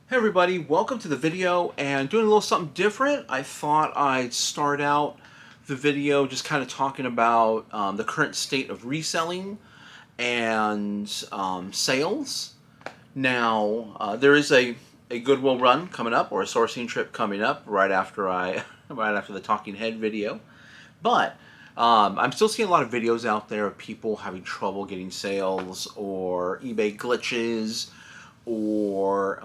Hey everybody, welcome to the video, and doing a little something different. I thought I'd start out the video just kind of talking about the current state of reselling and sales. Now, there is a Goodwill run coming up, or a sourcing trip coming up right after right after the talking head video. But I'm still seeing a lot of videos out there of people having trouble getting sales, or eBay glitches, or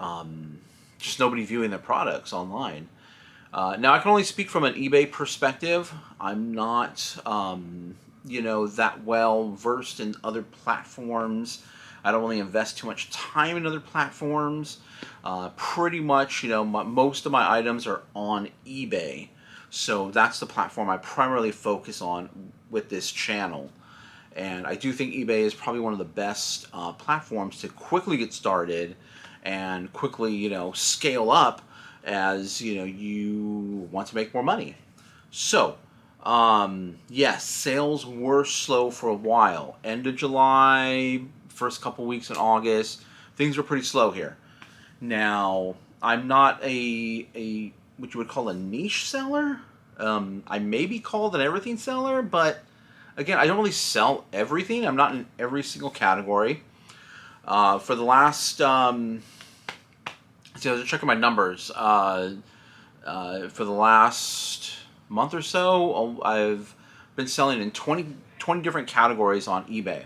just nobody viewing their products online. Now, I can only speak from an eBay perspective. I'm not, that well versed in other platforms. I don't really invest too much time in other platforms. Pretty much, most of my items are on eBay. So that's the platform I primarily focus on with this channel. And I do think eBay is probably one of the best platforms to quickly get started and quickly, scale up as, you want to make more money. So, yes, sales were slow for a while. End of July, first couple weeks in August, things were pretty slow here. Now, I'm not a what you would call a niche seller. I may be called an everything seller, but again, I don't really sell everything. I'm not in every single category. For the last, I was checking my numbers. For the last month or so, I've been selling in 20 different categories on eBay.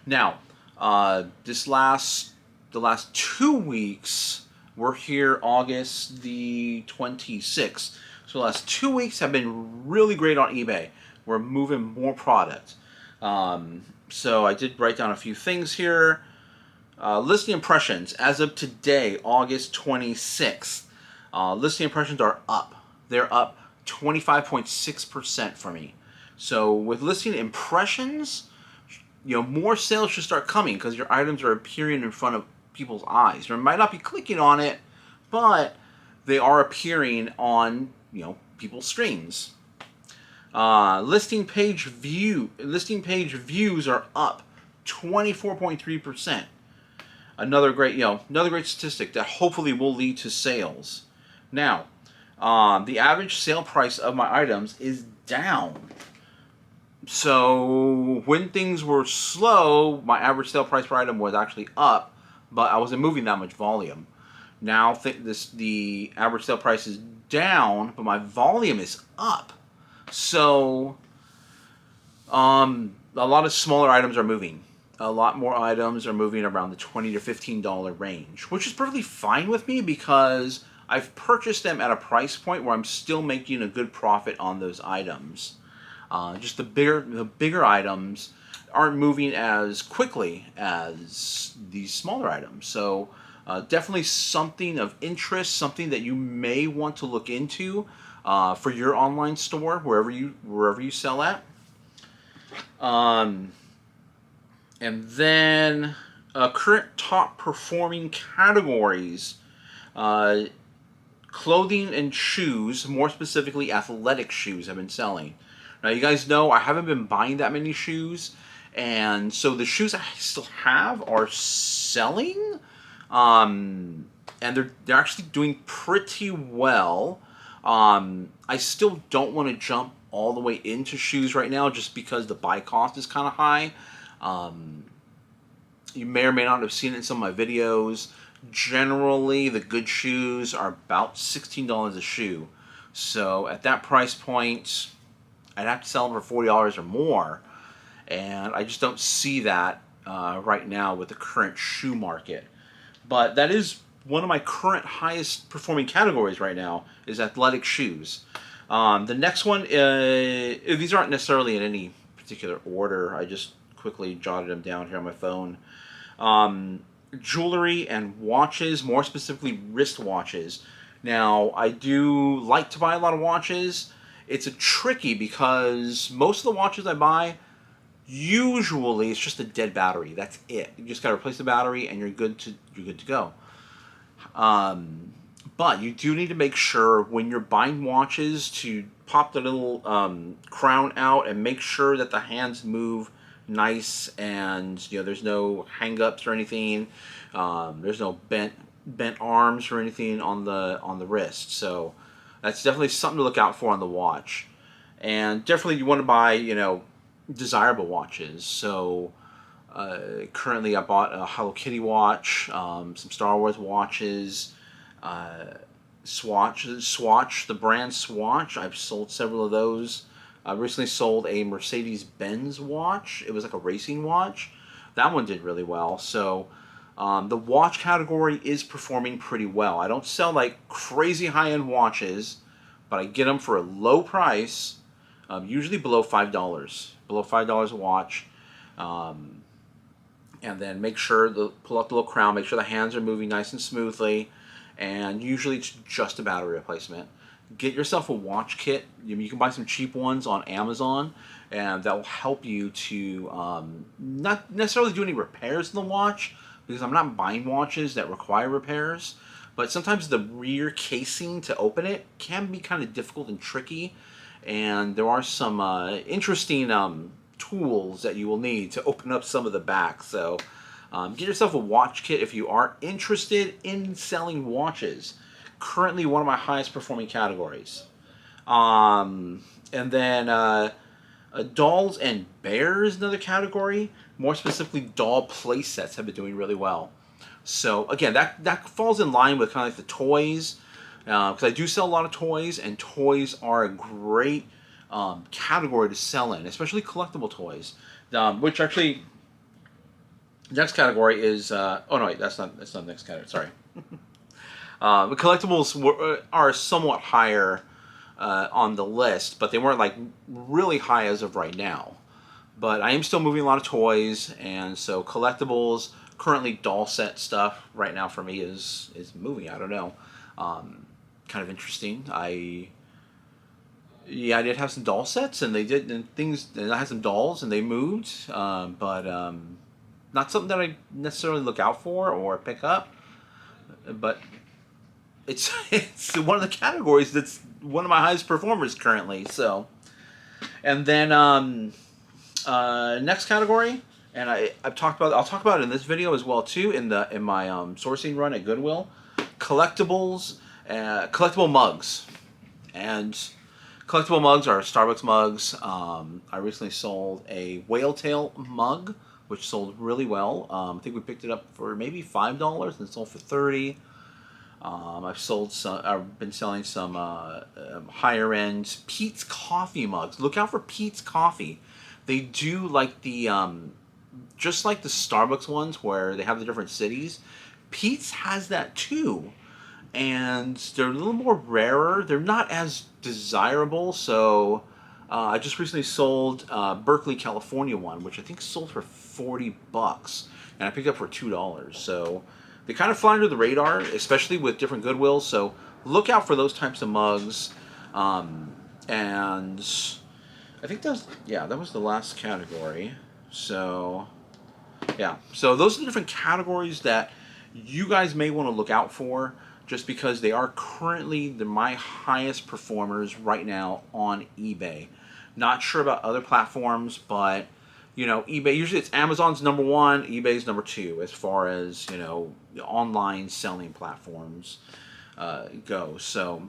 Now, the last 2 weeks, we're here August the 26th. So the last 2 weeks have been really great on eBay. We're moving more product. So I did write down a few things here. Listing impressions, as of today, August 26th, listing impressions are up. They're up 25.6% for me. So with listing impressions, more sales should start coming because your items are appearing in front of people's eyes. You might not be clicking on it, but they are appearing on, people's screens. Listing page views are up 24.3%. Another great statistic that hopefully will lead to sales. Now, the average sale price of my items is down. So when things were slow, my average sale price per item was actually up, but I wasn't moving that much volume. Now the average sale price is down, but my volume is up. So a lot of smaller items are moving. A lot more items are moving around the $20 to $15 range, which is perfectly fine with me because I've purchased them at a price point where I'm still making a good profit on those items. Just the bigger items aren't moving as quickly as these smaller items. So definitely something of interest, something that you may want to look into for your online store, wherever you sell at. And then current top performing categories. Clothing and shoes, more specifically athletic shoes, have been selling. Now, you guys know I haven't been buying that many shoes, and so the shoes I still have are selling, and they're actually doing pretty well. I still don't want to jump all the way into shoes right now, just because the buy cost is kind of high. You may or may not have seen it in some of my videos. Generally, the good shoes are about $16 a shoe. So at that price point, I'd have to sell them for $40 or more. And I just don't see that right now with the current shoe market. But that is one of my current highest performing categories right now, is athletic shoes. The next one, these aren't necessarily in any particular order. I just quickly jotted them down here on my phone. Jewelry and watches, more specifically wristwatches. Now, I do like to buy a lot of watches. It's a tricky because most of the watches I buy, usually it's just a dead battery. That's it. You just gotta replace the battery and you're good to go. But you do need to make sure when you're buying watches to pop the little crown out and make sure that the hands move nice and there's no hang-ups or anything. There's no bent bent arms or anything on the wrist. So that's definitely something to look out for on the watch. And definitely you want to buy, desirable watches. So currently I bought a Hello Kitty watch, some Star Wars watches, Swatch, the brand Swatch. I've sold several of those. I recently sold a Mercedes-Benz watch. It was like a racing watch. That one did really well. So the watch category is performing pretty well. I don't sell like crazy high-end watches, but I get them for a low price, usually below $5. Below $5 a watch. And then make sure pull out the little crown, make sure the hands are moving nice and smoothly, and usually it's just a battery replacement. Get yourself a watch kit. You can buy some cheap ones on Amazon, and that will help you to not necessarily do any repairs in the watch, because I'm not buying watches that require repairs, but sometimes the rear casing to open it can be kind of difficult and tricky, and there are some interesting tools that you will need to open up some of the back. So get yourself a watch kit if you are interested in selling watches. Currently one of my highest performing categories. And then dolls and bears, another category. More specifically, doll play sets have been doing really well. So again, that falls in line with kind of like the toys, because I do sell a lot of toys, and toys are a great category to sell in, especially collectible toys. Which actually, next category is oh no wait, that's not the next category. Sorry. The collectibles are somewhat higher on the list, but they weren't like really high as of right now. But I am still moving a lot of toys, and so collectibles, currently doll set stuff right now for me is moving. I don't know, kind of interesting. I did have some doll sets, and they did and things. And I had some dolls, and they moved, but not something that I necessarily look out for or pick up. But it's one of the categories that's one of my highest performers currently. So, and then next category, and I'll talk about it in this video as well too, in my sourcing run at Goodwill. Collectibles, collectible mugs, and collectible mugs are Starbucks mugs. I recently sold a whale tail mug, which sold really well. I think we picked it up for maybe $5 and sold for $30. I've been selling some higher end Peet's Coffee mugs. Look out for Peet's Coffee. They do like the just like the Starbucks ones where they have the different cities. Peet's has that too, and they're a little more rarer. They're not as desirable. So I just recently sold Berkeley, California one, which I think sold for $40, and I picked it up for $2. So they kind of fly under the radar, especially with different Goodwills. So look out for those types of mugs. And I think that was the last category. So yeah, so those are the different categories that you guys may want to look out for, just because they are currently my highest performers right now on eBay. Not sure about other platforms, but eBay, usually it's Amazon's number one, eBay's number two as far as, the online selling platforms go. So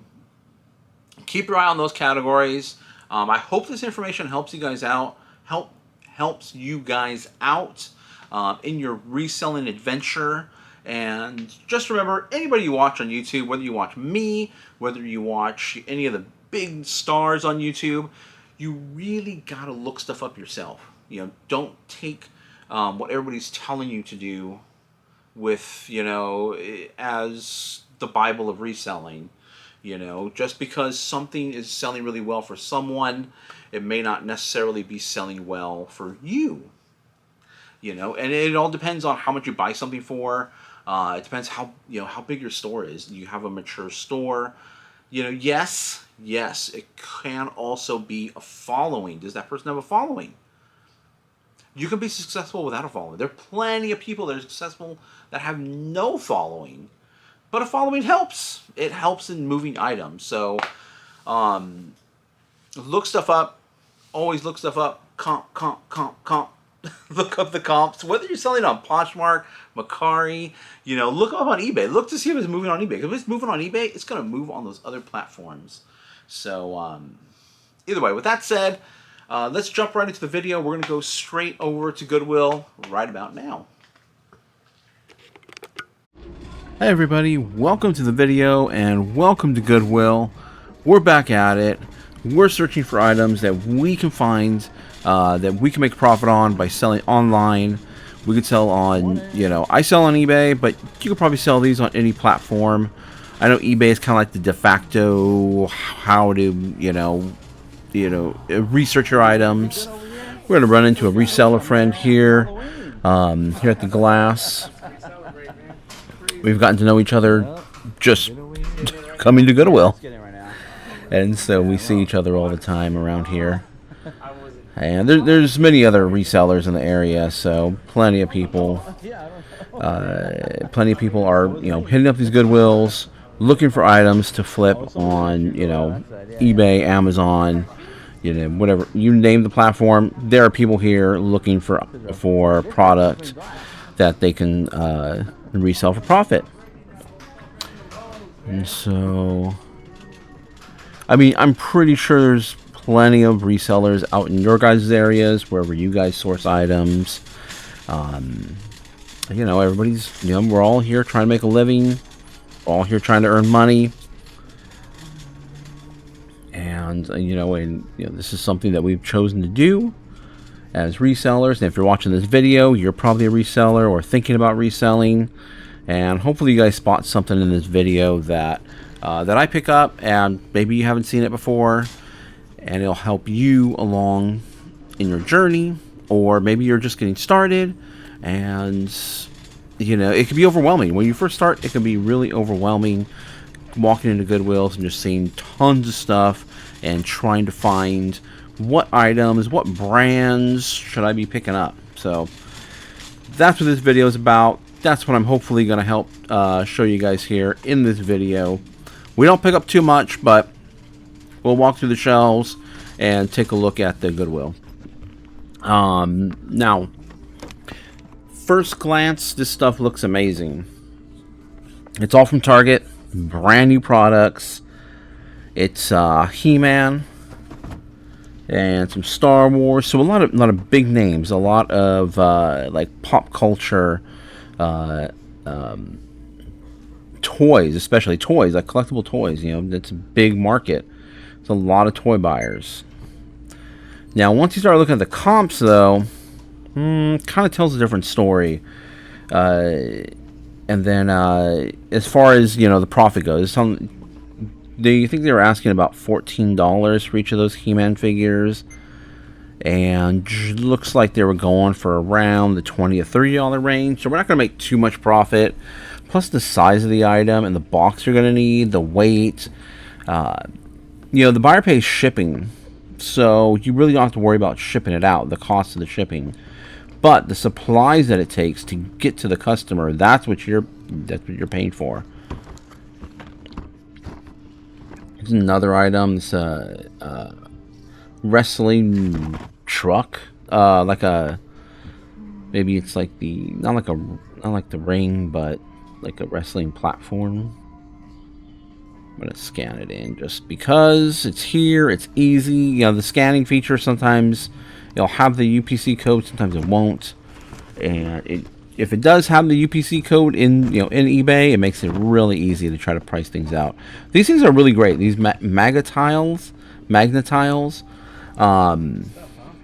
keep your eye on those categories. I hope this information helps you guys out, helps you guys out in your reselling adventure. And just remember, anybody you watch on YouTube, whether you watch me, whether you watch any of the big stars on YouTube, you really got to look stuff up yourself. Don't take what everybody's telling you to do with, as the Bible of reselling. Just because something is selling really well for someone, it may not necessarily be selling well for you. And it all depends on how much you buy something for. It depends how big your store is. Do you have a mature store? Yes, it can also be a following. Does that person have a following? You can be successful without a following. There are plenty of people that are successful that have no following, but a following helps. It helps in moving items. So look stuff up. Always look stuff up. Comp. look up the comps. Whether you're selling on Poshmark, Mercari, you know, look up on eBay. Look to see if it's moving on eBay. If it's moving on eBay, it's going to move on those other platforms. So either way, with that said, let's jump right into the video. We're going to go straight over to Goodwill right about now. Hey everybody, welcome to the video and welcome to Goodwill. We're back at it. We're searching for items that we can find, that we can make a profit on by selling online. We could sell on, you know, I sell on eBay, but you could probably sell these on any platform. I know eBay is kind of like the de facto how to, you know, research your items. We're going to run into a reseller friend here, here at the glass. We've gotten to know each other just coming to Goodwill. And so we see each other all the time around here. And there's many other resellers in the area, so plenty of people are, you know, hitting up these Goodwills, looking for items to flip on, you know, eBay, Amazon, you know, whatever you name the platform. There are people here looking for product that they can resell for profit. And so, I mean, I'm pretty sure there's plenty of resellers out in your guys' areas, wherever you guys source items. You know, everybody's, you know, we're all here trying to make a living, all here trying to earn money. And, you know, this is something that we've chosen to do as resellers. And if you're watching this video, you're probably a reseller or thinking about reselling. And hopefully you guys spot something in this video that I pick up, and maybe you haven't seen it before, and it'll help you along in your journey. Or maybe you're just getting started, and, you know, it can be overwhelming. When you first start, it can be really overwhelming walking into Goodwills and just seeing tons of stuff and trying to find what items, what brands should I be picking up. So that's what this video is about. That's what I'm hopefully going to help show you guys here in this video. We don't pick up too much, but we'll walk through the shelves and take a look at the Goodwill. Now, first glance, this stuff looks amazing. It's all from Target, brand new products. It's He-Man and some Star Wars. So a lot of big names, a lot of like pop culture toys, especially toys, like collectible toys. You know, that's a big market. It's a lot of toy buyers. Now, once you start looking at the comps, though, kind of tells a different story. And then, as far as, you know, the profit goes, they think they were asking about $14 for each of those He-Man figures, and looks like they were going for around the $20 to $30 range. So we're not going to make too much profit. Plus the size of the item and the box you're going to need, the weight. You know, the buyer pays shipping, so you really don't have to worry about shipping it out, the cost of the shipping. But the supplies that it takes to get to the customer, that's what you're paying for. Here's another item. It's a wrestling truck, like a, maybe it's like the not like the ring, but like a wrestling platform. I'm gonna scan it in just because it's here. It's easy. You know, the scanning feature, sometimes it'll have the UPC code, sometimes it won't. And if it does have the UPC code in eBay, it makes it really easy to try to price things out. These things are really great. These magna tiles,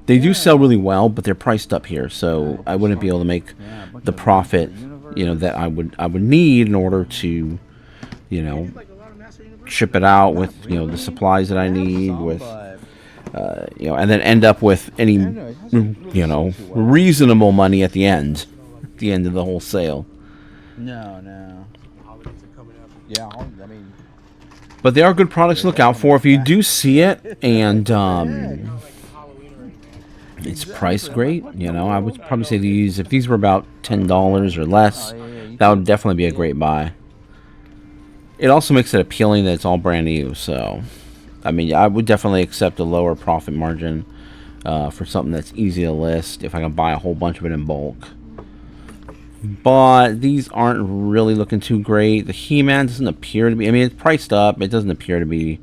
they do sell really well, but they're priced up here, so I wouldn't be able to make the profit, you know, that I would need in order to, you know, ship it out with, you know, the supplies that I need, with you know, and then end up with any, you know, reasonable money at the end of the whole sale. No. Yeah, I mean, but they are good products to look out for. If you do see it and it's priced great, you know, I would probably say these, if these were about $10 or less, that would definitely be a great buy. It also makes it appealing that it's all brand new, so I mean, I would definitely accept a lower profit margin for something that's easy to list if I can buy a whole bunch of it in bulk. But these aren't really looking too great. The He-Man doesn't appear to be, I mean, it's priced up. It doesn't appear to be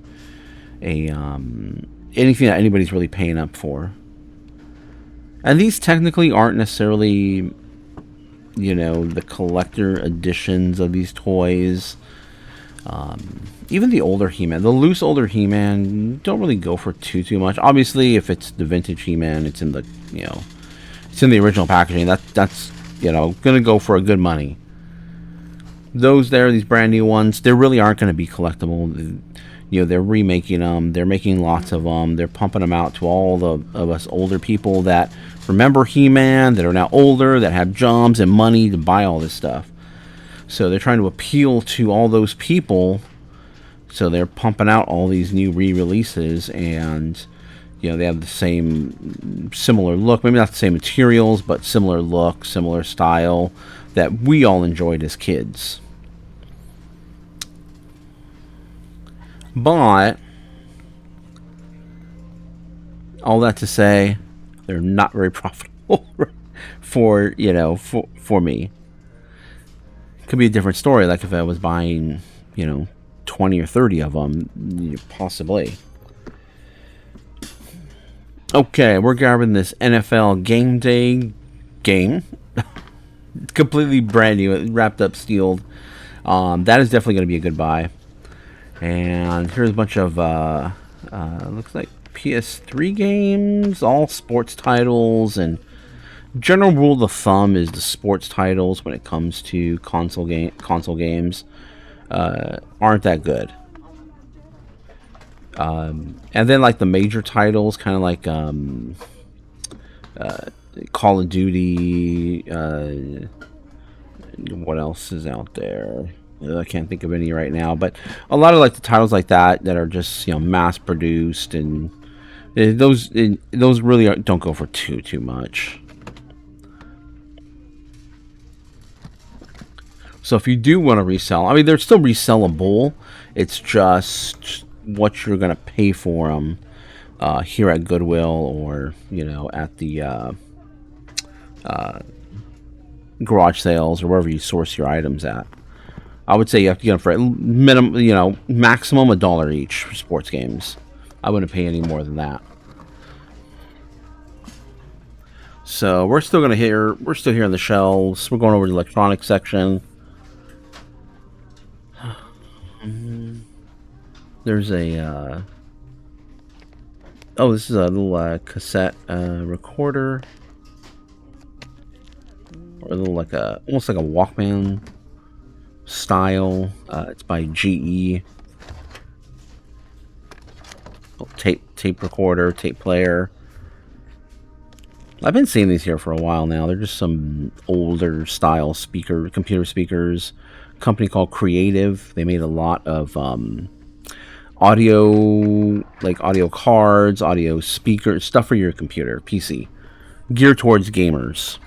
a anything that anybody's really paying up for. And these technically aren't necessarily, you know, the collector editions of these toys. Even the older He-Man, the loose older He-Man, don't really go for too much. Obviously, if it's the vintage He-Man, it's in the, you know, it's in the original packaging. That's you know, gonna go for a good money. Those there, these brand new ones, they really aren't going to be collectible. You know, they're remaking them. They're making lots of them. They're pumping them out to all of us older people that remember He-Man, that are now older, that have jobs and money to buy all this stuff. So they're trying to appeal to all those people. So they're pumping out all these new re-releases, and you know, they have the same, similar look. Maybe not the same materials, but similar look, similar style that we all enjoyed as kids. But all that to say, they're not very profitable for, you know, for me. Could be a different story, like if I was buying, you know, 20 or 30 of them, possibly. Okay, we're grabbing this NFL Game Day game. Completely brand new, wrapped up, sealed. That is definitely going to be a good buy. And here's a bunch of, looks like PS3 games, all sports titles, and general rule of thumb is the sports titles when it comes to console games aren't that good. And then like the major titles, kind of like Call of Duty. What else is out there? I can't think of any right now, but a lot of like the titles like that are just, you know, mass produced, and those really don't go for too much. So if you do want to resell, I mean, they're still resellable. It's just what you're going to pay for them here at Goodwill, or, you know, at the garage sales, or wherever you source your items at. I would say you have to get them for minimum, you know, maximum $1 each for sports games. I wouldn't pay any more than that. So we're still here on the shelves. We're going over the electronics section. There's a oh, this is a little cassette recorder, or a little like almost like a Walkman style. It's by GE. Tape recorder, tape player. I've been seeing these here for a while now. They're just some older style computer speakers. A company called Creative. They made a lot of audio, like audio cards, audio speakers, stuff for your computer, PC, geared towards gamers.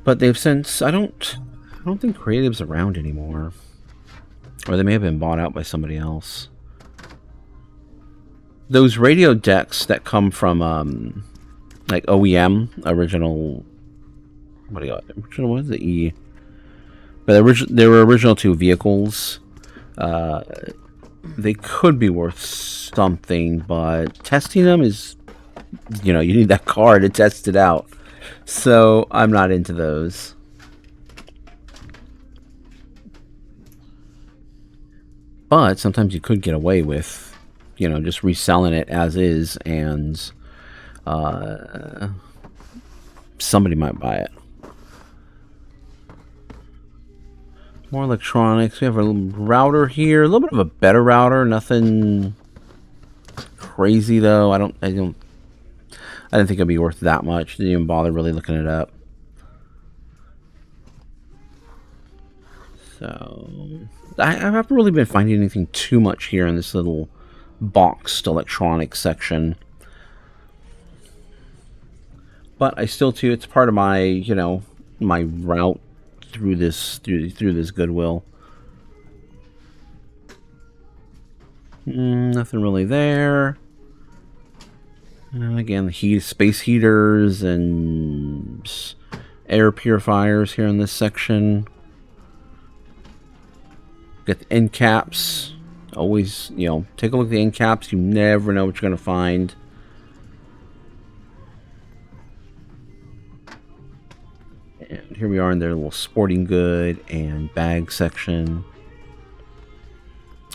But they've since, I don't think Creative's around anymore, or they may have been bought out by somebody else. Those radio decks that come from like OEM, original, what do you got? Original, what is the E? But they were original to vehicles. They could be worth something, but testing them is, you know, you need that car to test it out. So I'm not into those. But sometimes you could get away with, you know, just reselling it as is, and somebody might buy it. More electronics. We have a router here, a little bit of a better router. Nothing crazy though. I didn't think it'd be worth that much. Didn't even bother really looking it up. So I haven't really been finding anything too much here in this little boxed electronics section. But I still too, it's part of my, you know, my route through this Goodwill. Nothing really there. And again, the space heaters and air purifiers here in this section. Got the end caps. Always, you know, take a look at the end caps. You never know what you're going to find. And here we are in their little sporting good and bag section.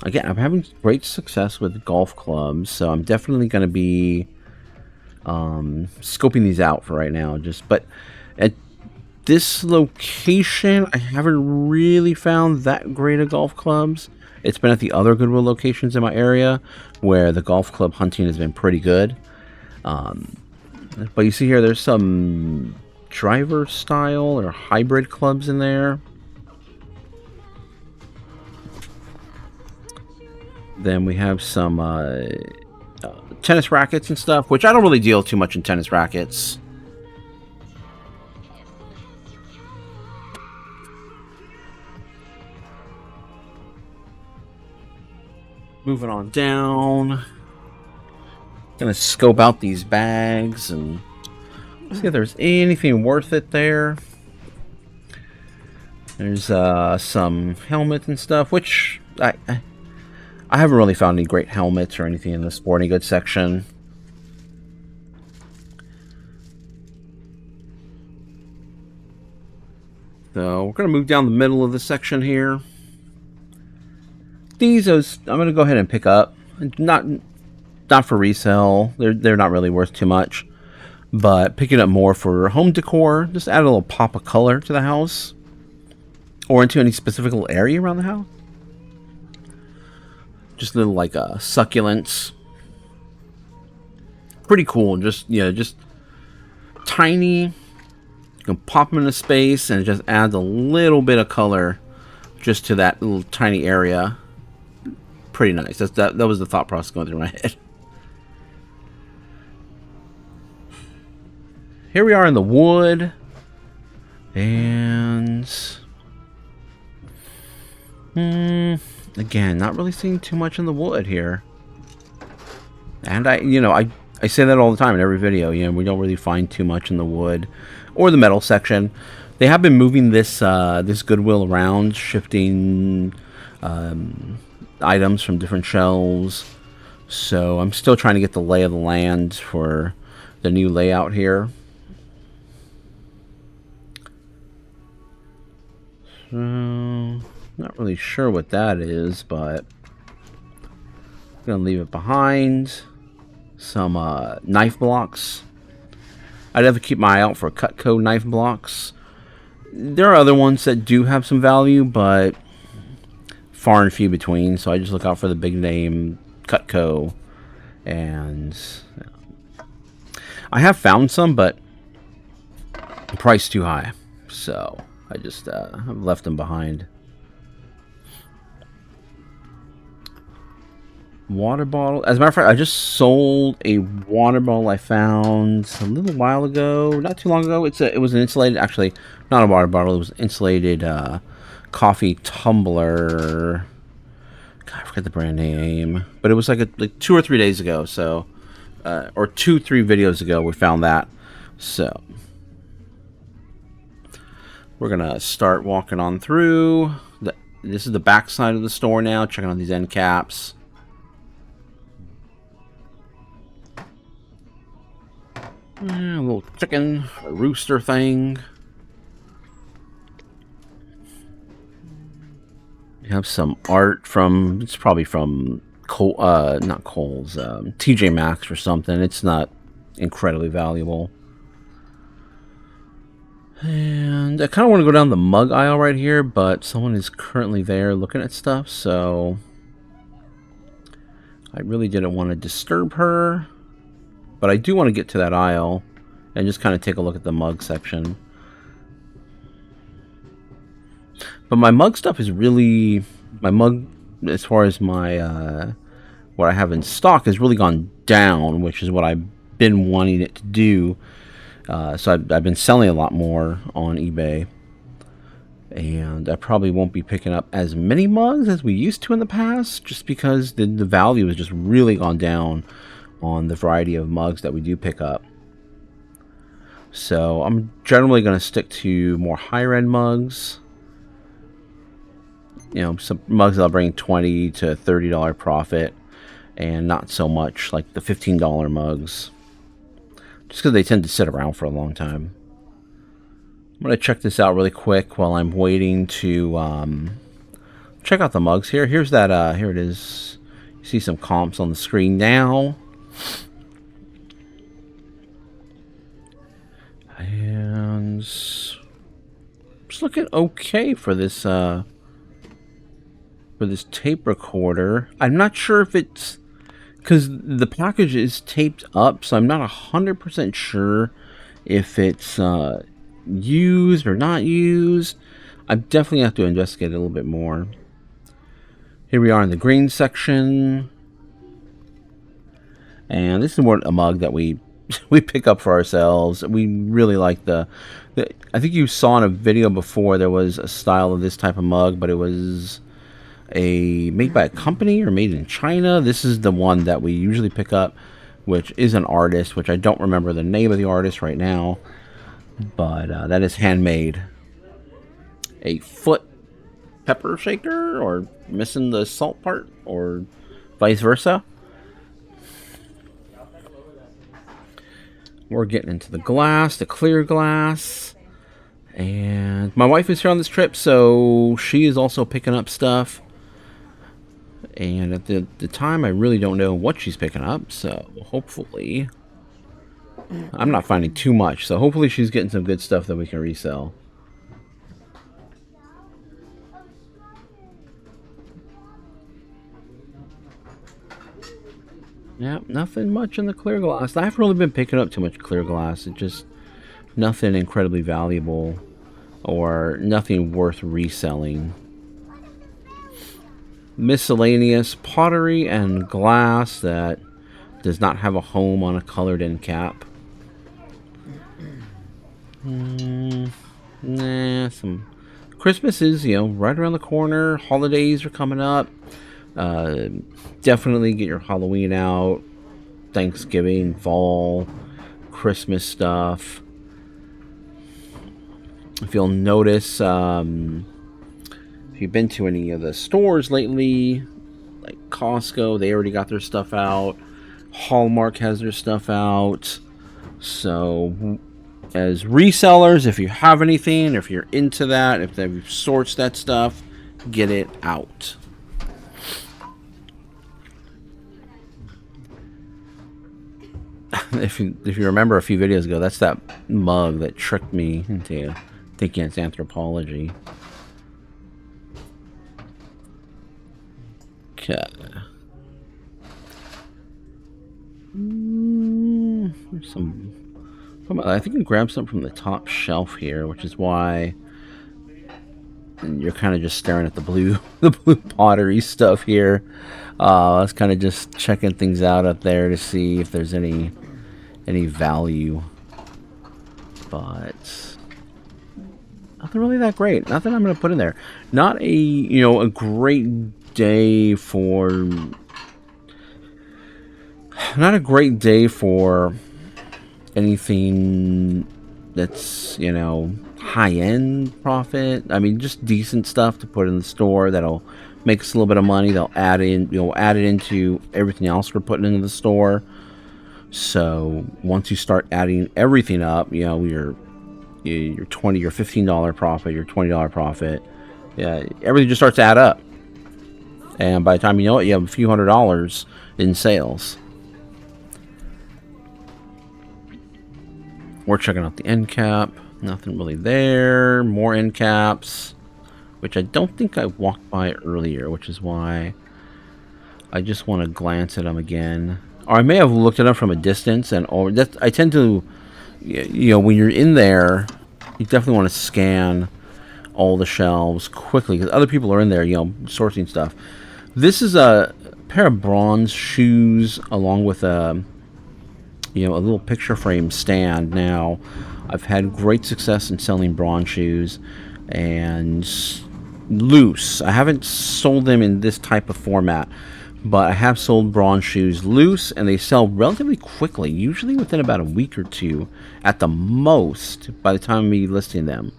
Again, I'm having great success with golf clubs, so I'm definitely going to be scoping these out for right now. But at this location, I haven't really found that great of golf clubs. It's been at the other Goodwill locations in my area where the golf club hunting has been pretty good. But you see here, there's some driver style or hybrid clubs in there. Then we have some tennis rackets and stuff, which I don't really deal too much in tennis rackets. Moving on down. Gonna scope out these bags and see if there's anything worth it there. There's some helmets and stuff, which I haven't really found any great helmets or anything in the sporting goods section. So we're going to move down the middle of the section here. These I'm going to go ahead and pick up. Not for resale. They're not really worth too much. But picking up more for home decor. Just add a little pop of color to the house. Or into any specific little area around the house. Just little like succulents. Pretty cool. Just tiny. You can pop them into space and it just adds a little bit of color just to that little tiny area. Pretty nice. That was the thought process going through my head. Here we are in the wood. And again, not really seeing too much in the wood here. And I say that all the time in every video. We don't really find too much in the wood or the metal section. They have been moving this Goodwill around, shifting items from different shelves. So I'm still trying to get the lay of the land for the new layout here. So, not really sure what that is, but I'm gonna leave it behind. Some knife blocks. I'd have to keep my eye out for Cutco knife blocks. There are other ones that do have some value, but far and few between. So I just look out for the big name Cutco, and I have found some, but the price too high. So I just I've left them behind. Water bottle. As a matter of fact, I just sold a water bottle I found a little while ago, not too long ago. It was an insulated, actually not a water bottle. It was an insulated coffee tumbler. God, I forget the brand name, but it was like 2 or 3 days ago. So, or 2-3 videos ago, we found that. So we're gonna start walking on through. This is the back side of the store now. Checking out these end caps. A little chicken, a rooster thing. We have some art from, it's probably from not Kohl's, TJ Maxx or something. It's not incredibly valuable. And I kind of want to go down the mug aisle right here, but someone is currently there looking at stuff, so I really didn't want to disturb her. But I do want to get to that aisle and just kind of take a look at the mug section. But my mug stuff is really... My mug, as far as my... what I have in stock has really gone down, which is what I've been wanting it to do. So I've been selling a lot more on eBay. And I probably won't be picking up as many mugs as we used to in the past, just because the value has just really gone down on the variety of mugs that we do pick up. So I'm generally going to stick to more higher end mugs. You know, some mugs that'll bring $20 to $30 profit, and not so much like the $15 mugs, just because they tend to sit around for a long time. I'm going to check this out really quick while I'm waiting to check out the mugs here. Here's that, here it is. You see some comps on the screen now. And it's looking okay for this tape recorder. I'm not sure if it's because the package is taped up, so I'm not 100% sure if it's used or not used. I definitely have to investigate it a little bit more. Here we are in the green section, and this is more a mug that we pick up for ourselves. We really like the I think you saw in a video before there was a style of this type of mug, but it was made by a company or made in China. This is the one that we usually pick up, which is an artist, which I don't remember the name of the artist right now. But that is handmade. A foot pepper shaker, or missing the salt part, or vice versa. We're getting into the glass, the clear glass. And my wife is here on this trip, so she is also picking up stuff. And at the time, I really don't know what she's picking up, so hopefully I'm not finding too much, so hopefully she's getting some good stuff that we can resell. Yep, nothing much in the clear glass. I haven't really been picking up too much clear glass. It's just nothing incredibly valuable or nothing worth reselling. Miscellaneous pottery and glass that does not have a home on a colored end cap. Nah, some Christmas is, right around the corner. Holidays are coming up. Definitely get your Halloween out. Thanksgiving, fall, Christmas stuff. If you'll notice, if you've been to any of the stores lately, like Costco, they already got their stuff out. Hallmark has their stuff out. So as resellers, if you have anything, if you're into that, if they've sourced that stuff, get it out. If you remember a few videos ago, that's that mug that tricked me into thinking it's anthropology. Okay. I think I grabbed something from the top shelf here, which is why you're kind of just staring at the blue pottery stuff here. I was kind of just checking things out up there to see if there's any value, but nothing really that great. Nothing I'm going to put in there. Not a great day for. Not a great day for anything that's, high-end profit. I mean, just decent stuff to put in the store that'll make us a little bit of money. They'll add it into everything else we're putting into the store. So once you start adding everything up, your $20 or $15 profit, your $20 profit, everything just starts to add up. And by the time you know it, you have a few $100s in sales. We're checking out the end cap. Nothing really there. More end caps, which I don't think I walked by earlier, which is why I just want to glance at them again. Or I may have looked it up from a distance, and I tend to, when you're in there, you definitely want to scan all the shelves quickly because other people are in there, sourcing stuff. This is a pair of bronze shoes along with a little picture frame stand. Now, I've had great success in selling bronze shoes. and loose. I haven't sold them in this type of format, but I have sold bronze shoes loose, and they sell relatively quickly, usually within about a week or two at the most by the time I'm listing them.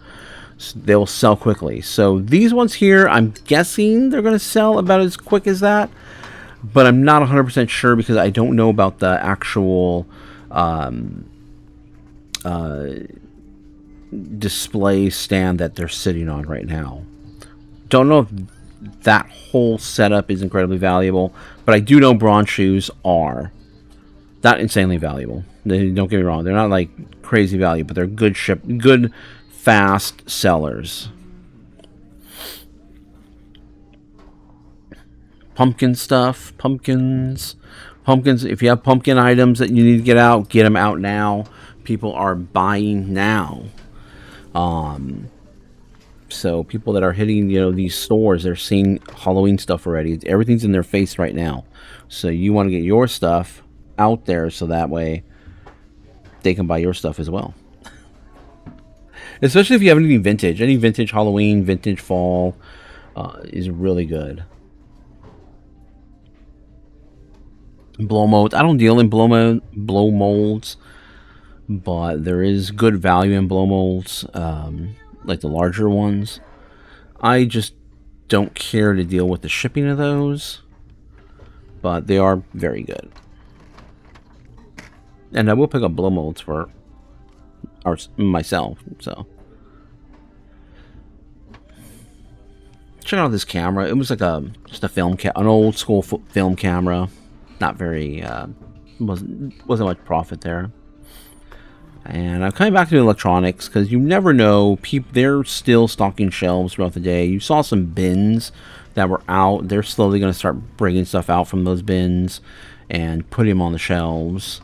So they'll sell quickly. So these ones here, I'm guessing they're going to sell about as quick as that, but I'm not 100% sure because I don't know about the actual display stand that they're sitting on right now. Don't know if that whole setup is incredibly valuable, but I do know bronze shoes are not insanely valuable. Don't get me wrong; they're not like crazy value, but they're good, fast sellers. Pumpkin stuff, pumpkins. If you have pumpkin items that you need to get them out now. People are buying now. So people that are hitting, these stores, they're seeing Halloween stuff already. Everything's in their face right now. So you want to get your stuff out there so that way they can buy your stuff as well. Especially if you have anything vintage. Any vintage Halloween, vintage fall is really good. Blow molds. I don't deal in blow molds, but there is good value in blow molds, like the larger ones. I just don't care to deal with the shipping of those, but they are very good. And I will pick up blow molds for myself. So check out this camera. It was like just a film an old school film camera. Not very wasn't much profit there. And I'm coming back to electronics because you never know. They're still stocking shelves throughout the day. You saw some bins that were out. They're slowly going to start bringing stuff out from those bins and putting them on the shelves.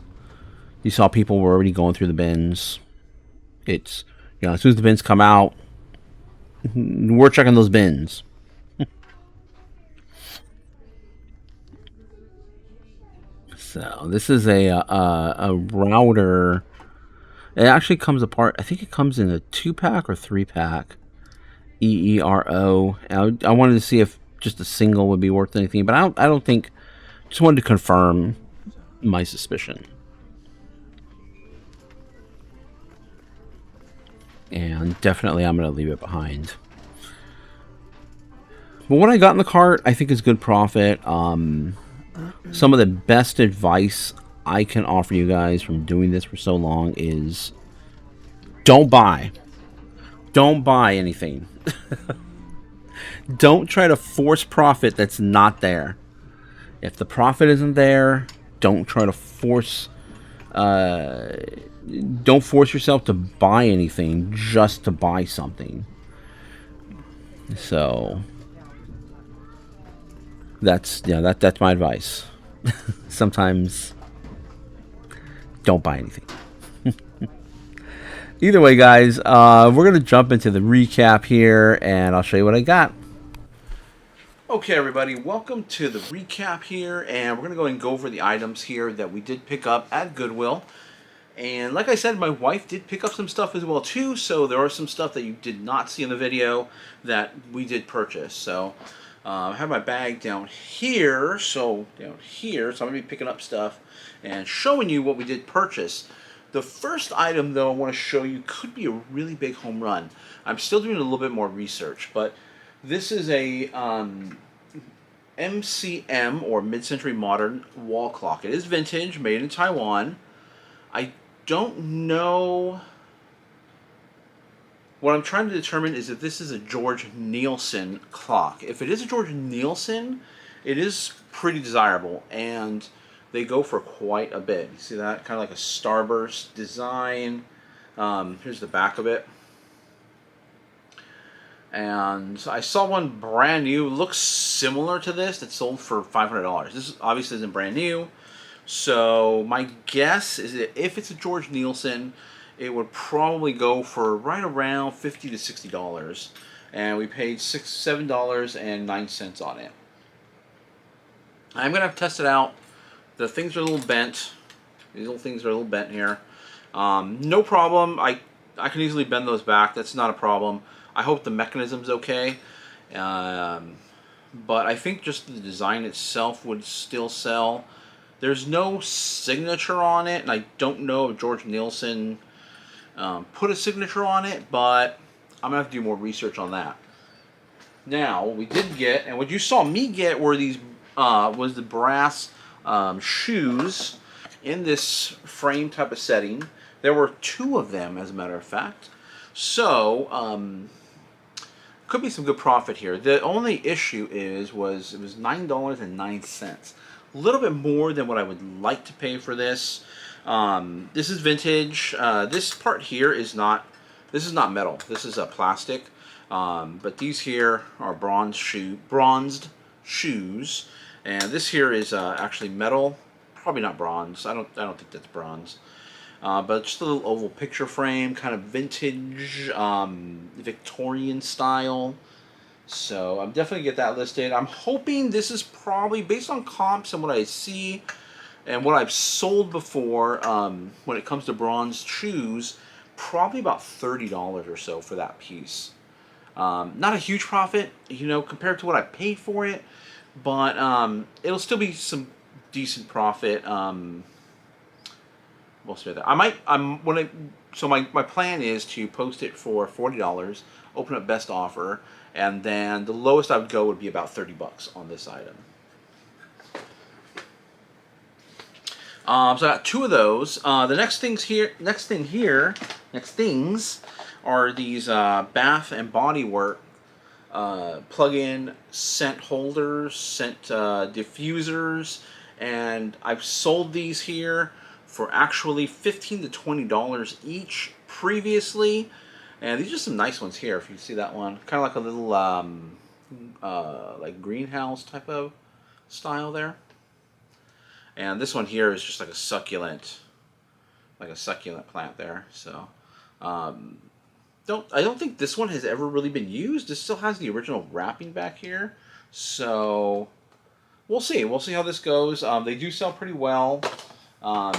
You saw people were already going through the bins. It's, as soon as the bins come out, we're checking those bins. So this is a router. It actually comes apart. I think it comes in a 2-pack or 3-pack. EERO. I wanted to see if just a single would be worth anything, but I don't think. Just wanted to confirm my suspicion. And definitely, I'm going to leave it behind. But what I got in the cart, I think is good profit. Some of the best advice I can offer you guys from doing this for so long is don't buy. Don't buy anything. Don't try to force profit that's not there. If the profit isn't there, don't try to force don't force yourself to buy anything just to buy something. So that's my advice. Sometimes don't buy anything. Either way, guys, we're gonna jump into the recap here, and I'll show you what I got. Okay, everybody, welcome to the recap here, and we're gonna go and go over the items here that we did pick up at Goodwill. And like I said, my wife did pick up some stuff as well too, so there are some stuff that you did not see in the video that we did purchase. So I have my bag down here, so I'm going to be picking up stuff and showing you what we did purchase. The first item, though, I want to show you could be a really big home run. I'm still doing a little bit more research, but this is a MCM, or Mid-Century Modern wall clock. It is vintage, made in Taiwan. I don't know. What I'm trying to determine is if this is a George Nielsen clock. If it is a George Nielsen, it is pretty desirable, and they go for quite a bit. You see that? Kind of like a starburst design. Here's the back of it. And I saw one brand new, looks similar to this, that sold for $500. This obviously isn't brand new. So my guess is that if it's a George Nielsen, it would probably go for right around $50 to $60. And we paid $7.09 on it. I'm going to have to test it out. The things are a little bent. These little things are a little bent here. No problem. I can easily bend those back. That's not a problem. I hope the mechanism's okay. But I think just the design itself would still sell. There's no signature on it, and I don't know if George Nielsen put a signature on it, but I'm going to have to do more research on that. Now, we did get, and what you saw me get were these, was the brass shoes in this frame type of setting. There were 2 of them, as a matter of fact. So, could be some good profit here. The only issue was it was $9.09. A little bit more than what I would like to pay for this. This is vintage. This part here is not. This is not metal. This is a plastic. But these here are bronzed shoes, and this here is actually metal. Probably not bronze. I don't think that's bronze. But just a little oval picture frame, kind of vintage, Victorian style. So I'm definitely get that listed. I'm hoping this is probably based on comps and what I see and what I've sold before. When it comes to bronze shoes, probably about $30 or so for that piece. Not a huge profit, you know, compared to what I paid for it, but it'll still be some decent profit. We'll see that. So my plan is to post it for $40, open up best offer, and then the lowest I would go would be about $30 on this item. So I got 2 of those. The next things are these Bath and Body Work plug-in scent holders, scent diffusers, and I've sold these here for actually $15 to $20 each previously, and these are some nice ones here. If you see that one, kind of like a little like greenhouse type of style there, and this one here is just like a succulent plant there. So I don't think this one has ever really been used. This still has the original wrapping back here, so we'll see. We'll see how this goes. They do sell pretty well.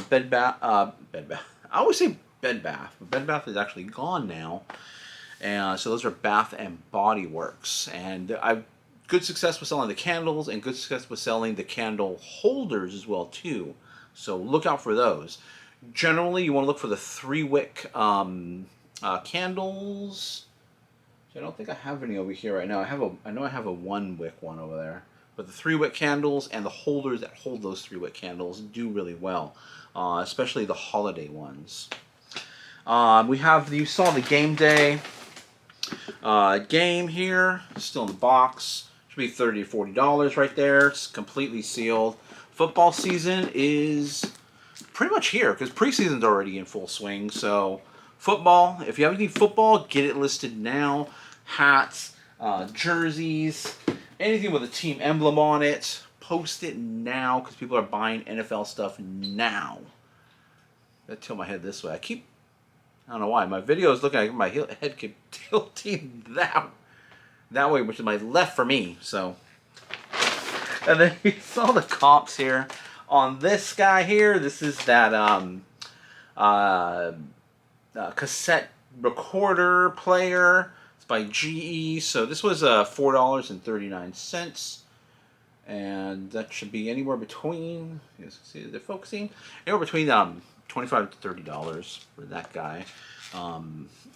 Bed Bath. I always say Bed Bath, but Bed Bath is actually gone now. And so those are Bath and Body Works, and I've good success with selling the candles and good success with selling the candle holders as well too. So look out for those. Generally, you want to look for the 3-wick candles. I don't think I have any over here right now. I know I have a 1-wick one over there. But the 3-wick candles and the holders that hold those 3-wick candles do really well, especially the holiday ones. You saw the game day game here, still in the box. Should be $30 to $40 right there. It's completely sealed. Football season is pretty much here because preseason's already in full swing. So football, if you have any football, get it listed now. Hats, jerseys, anything with a team emblem on it, post it now because people are buying NFL stuff now. I tilt my head this way. I don't know why. My video is looking like my head keep tilting that way, which is my left for me. So, and then you saw the comps here on this guy here. This is that cassette recorder player. By GE, so this was $4.39, and that should be anywhere between. You guys can see they're focusing anywhere between $25 to $30 for that guy,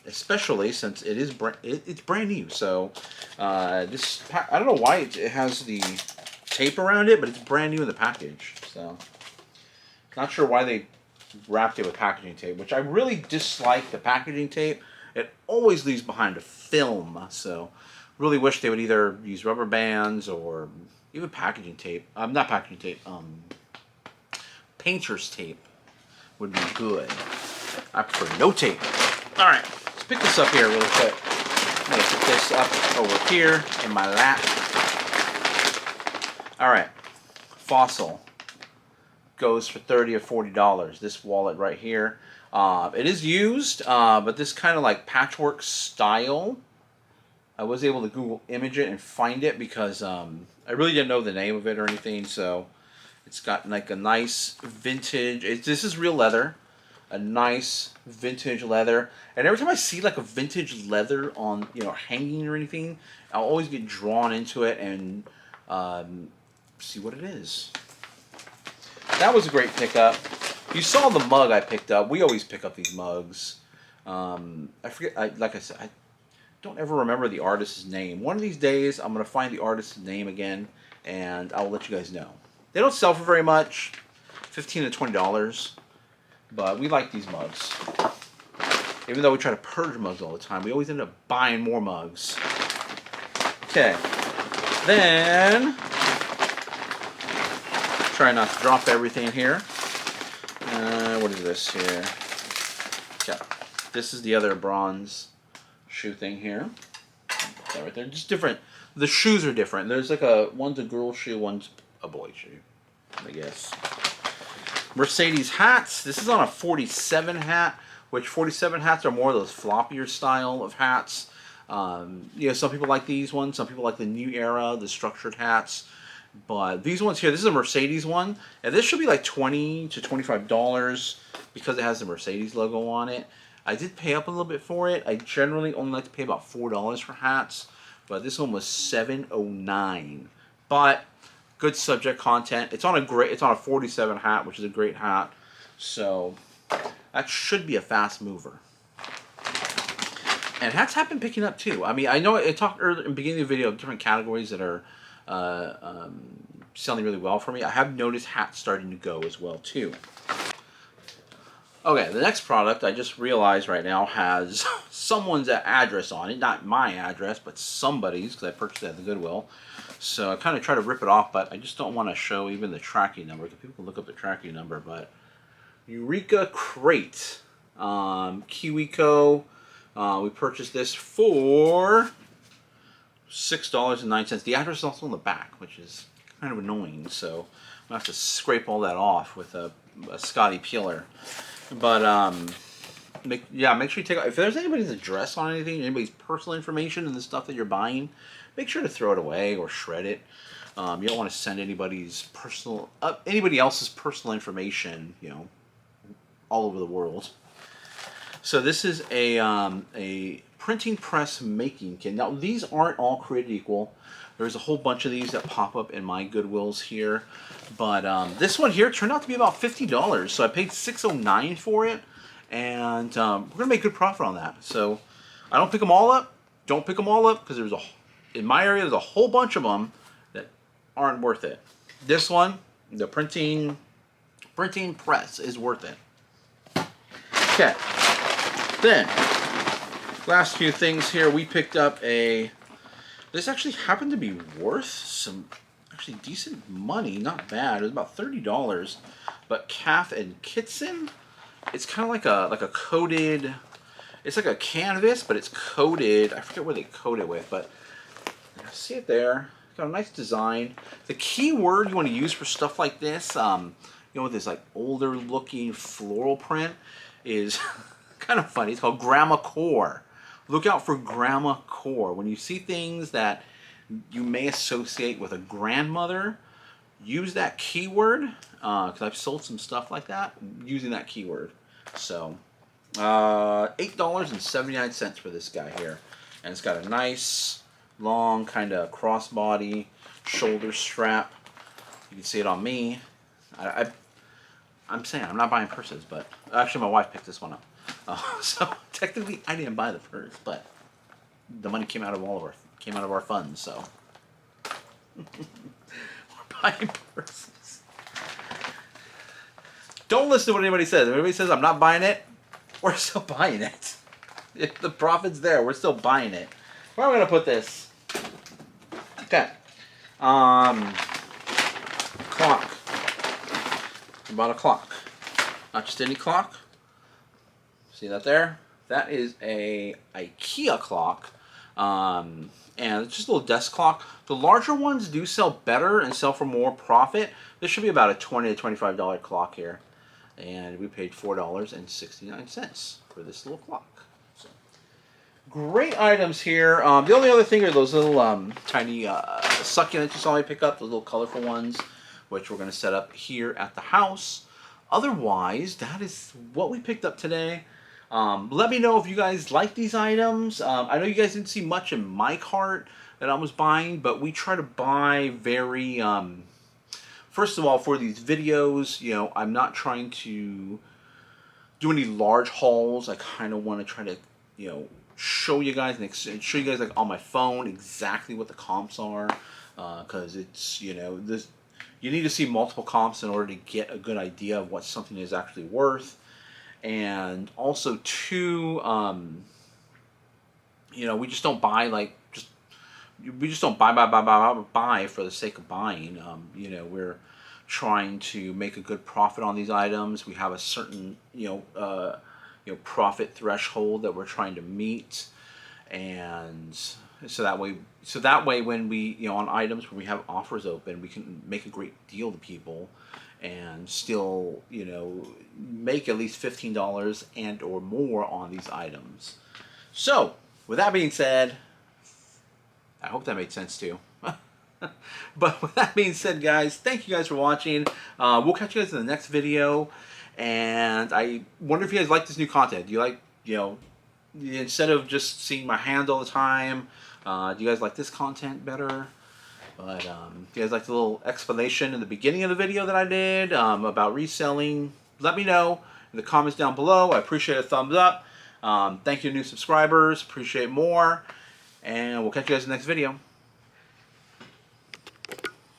especially since it's brand new. So this I don't know why it has the tape around it, but it's brand new in the package. So not sure why they wrapped it with packaging tape, which I really dislike the packaging tape. It always leaves behind a film, so really wish they would either use rubber bands or even packaging tape. Not packaging tape, painter's tape would be good. I prefer no tape. All right, let's pick this up here really quick. I'm gonna put this up over here in my lap. All right, Fossil goes for $30 or $40. This wallet right here. It is used, but this kind of like patchwork style. I was able to Google image it and find it because I really didn't know the name of it or anything. So it's got like a nice vintage. This is real leather. a nice vintage leather. And every time I see like a vintage leather on, you know, hanging or anything, I'll always get drawn into it and see what it is. That was a great pickup. You saw the mug I picked up. We always pick up these mugs. I forget, like I said, I don't ever remember the artist's name. One of these days, I'm going to find the artist's name again, and I'll let you guys know. They don't sell for very much, $15 to $20, but we like these mugs. Even though we try to purge mugs all the time, we always end up buying more mugs. Okay, then, try not to drop everything here. What is this here? Okay, this is the other bronze shoe thing here. That right there, just different. The shoes are different. There's like one's a girl shoe, one's a boy shoe, I guess. Mercedes hats. This is on a 47 hat, which 47 hats are more of those floppier style of hats. You know, some people like these ones. Some people like the new era, the structured hats. But these ones here, this is a Mercedes one, and this should be like $20 to $25 because it has the Mercedes logo on it. I did pay up a little bit for it. I generally only like to pay about $4 for hats, but this one was $7.09. But good subject content. It's on a 47 hat, which is a great hat. So that should be a fast mover. And hats have been picking up too. I mean, I know I talked earlier in the beginning of the video of different categories that are selling really well for me. I have noticed hats starting to go as well too. Okay, the next product I just realized right now has someone's address on it. Not my address, but somebody's, because I purchased it at the Goodwill. So I kind of try to rip it off, but I just don't want to show even the tracking number, because people can look up the tracking number. But Eureka Crate, KiwiCo. We purchased this for $6.09. The address is also on the back, which is kind of annoying. So I'm gonna have to scrape all that off with a Scotty peeler. But make sure you take out, if there's anybody's address on anything, anybody's personal information and the stuff that you're buying, make sure to throw it away or shred it. You don't want to send anybody else's personal information, you know, all over the world. So this is a printing press making kit. Now these aren't all created equal. There's a whole bunch of these that pop up in my Goodwills here, but this one here turned out to be about $50. So I paid $6.09 for it, and we're gonna make good profit on that. So I don't pick them all up. Don't pick them all up, because in my area there's a whole bunch of them that aren't worth it. This one, the printing press, is worth it. Okay. Then, last few things here, we picked up this actually happened to be worth some actually decent money, not bad. It was about $30, but Calf and Kitson. It's kind of like a coated, it's like a canvas, but it's coated. I forget what they coat it with, but see it there. It's got a nice design. The key word you want to use for stuff like this, you know, with this like older looking floral print, is kind of funny. It's called Grandma Core. Look out for Grandma Core. When you see things that you may associate with a grandmother, use that keyword, because I've sold some stuff like that using that keyword. So $8.79 for this guy here, and it's got a nice long kind of crossbody shoulder strap. You can see it on me. I'm saying I'm not buying purses, but actually my wife picked this one up. So technically I didn't buy the purse, but the money came out of our funds, so we're buying purses. Don't listen to what anybody says. If anybody says I'm not buying it, we're still buying it. If the profit's there, we're still buying it. Where am I gonna put this? Okay. Clock. I bought a clock. Not just any clock. See that there? That is a IKEA clock, and it's just a little desk clock. The larger ones do sell better and sell for more profit. This should be about a $20 to $25 clock here, and we paid $4.69 for this little clock. So, great items here. The only other thing are those little tiny succulents you saw me pick up, those little colorful ones, which we're going to set up here at the house. otherwise, that is what we picked up today. Let me know if you guys like these items. I know you guys didn't see much in my cart that I was buying, but we try to buy very... first of all, for these videos, you know, I'm not trying to do any large hauls. I kind of want to try to, you know, show you guys and show you guys like on my phone exactly what the comps are, because it's, you know, this, you need to see multiple comps in order to get a good idea of what something is actually worth. And also too, you know, we just don't buy like we just don't buy for the sake of buying. You know, we're trying to make a good profit on these items. We have a certain, you know, profit threshold that we're trying to meet, and so that way when we, you know, on items where we have offers open, we can make a great deal to people and still, you know, make at least $15 and or more on these items. So with that being said, I hope that made sense too. But with that being said, guys, thank you guys for watching. We'll catch you guys in the next video. And I wonder if you guys like this new content. Do you like, you know, instead of just seeing my hand all the time, do you guys like this content better? But do you guys like the little explanation in the beginning of the video that I did about reselling? Let me know in the comments down below. I appreciate a thumbs up. Thank you to new subscribers. Appreciate more. And we'll catch you guys in the next video.